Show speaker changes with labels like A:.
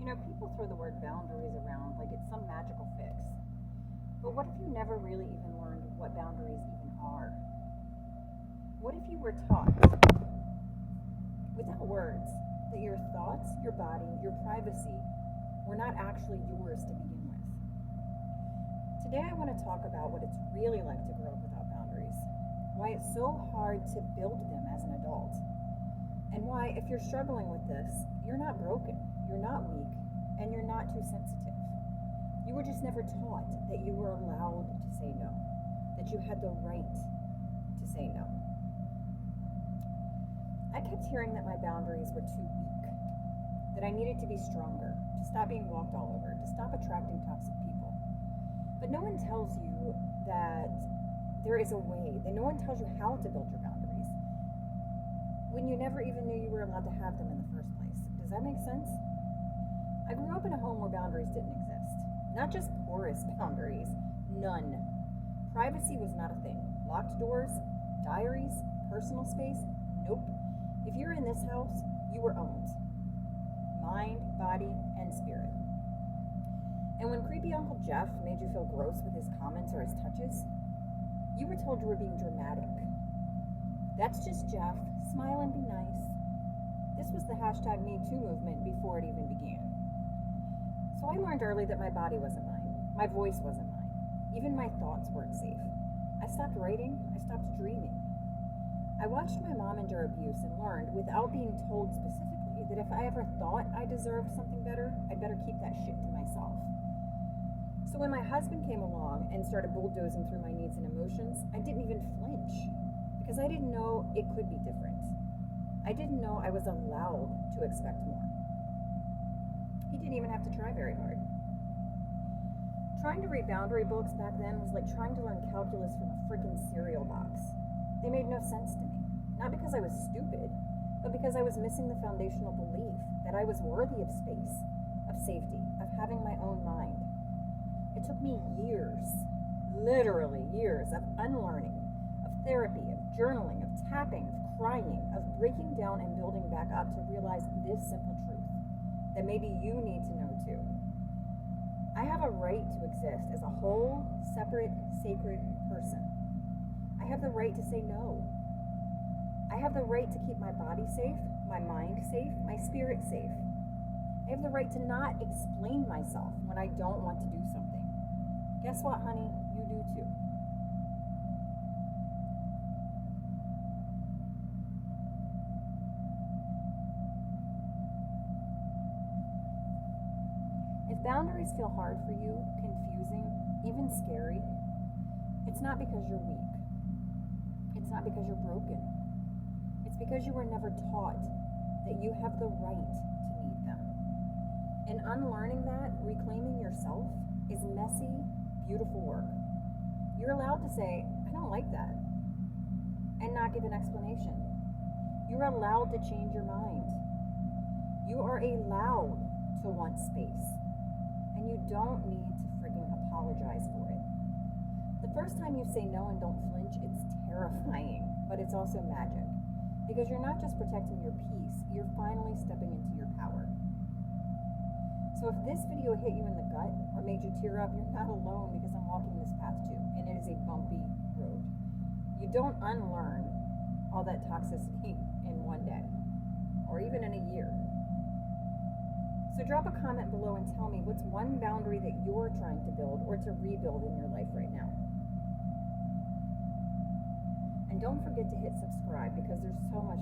A: People throw the word boundaries around like it's some magical fix. But what if you never really even learned what boundaries even are? What if you were taught, without words, that your thoughts, your body, your privacy were not actually yours to begin with? Today I want to talk about what it's really like to grow up without boundaries, why it's so hard to build them as an adult, and why, if you're struggling with this, you're not broken, you're not weak, and you're not too sensitive. You were just never taught that you were allowed to say no, that you had the right to say no. I kept hearing that my boundaries were too weak, that I needed to be stronger, to stop being walked all over, to stop attracting toxic people. But no one tells you that there is a way, that no one tells you how to build your boundaries when you never even knew you were allowed to have them in the first place. Does that make sense? I grew up in a home where boundaries didn't exist. Not just porous boundaries, none. Privacy was not a thing. Locked doors, diaries, personal space, nope. If you're in this house, you were owned. Mind, body, and spirit. And when creepy Uncle Jeff made you feel gross with his comments or his touches, you were told you were being dramatic. That's just Jeff. Smile and be nice. This was the hashtag #MeToo movement before it even began. So I learned early that my body wasn't mine. My voice wasn't mine. Even my thoughts weren't safe. I stopped writing. I stopped dreaming. I watched my mom endure abuse and learned, without being told specifically, that if I ever thought I deserved something better, I'd better keep that shit to myself. So when my husband came along and started bulldozing through my needs and emotions, I didn't even flinch, because I didn't know it could be different. I didn't know I was allowed to expect more. He didn't even have to try very hard. Trying to read boundary books back then was like trying to learn calculus from a freaking cereal box. They made no sense to me. Not because I was stupid, but because I was missing the foundational belief that I was worthy of space, of safety, of having my own mind. It took me years, literally years, of unlearning, of therapy, of journaling, of tapping, of crying, of breaking down and building back up to realize this simple truth that maybe you need to know too. I have a right to exist as a whole, separate, sacred person. I have the right to say no. I have the right to keep my body safe, my mind safe, my spirit safe. I have the right to not explain myself when I don't want to do something. Guess what, honey? You do too. If boundaries feel hard for you, confusing, even scary, it's not because you're weak. It's not because you're broken. It's because you were never taught that you have the right to need them. And unlearning that, reclaiming yourself, is messy, beautiful work. You're allowed to say, I don't like that, and not give an explanation. You're allowed to change your mind. You are allowed to want space, and you don't need to frigging apologize for it. The first time you say no and don't flinch, it's terrifying, but it's also magic, because you're not just protecting your peace, you're finally stepping into your power. So if this video hit you in the gut or made you tear up, you're not alone, because I'm walking this path too, and it is a bumpy road. You don't unlearn all that toxicity in one day, or even in a year. So drop a comment below and tell me what's one boundary that you're trying to build or to rebuild in your life right now. And don't forget to hit subscribe, because there's so much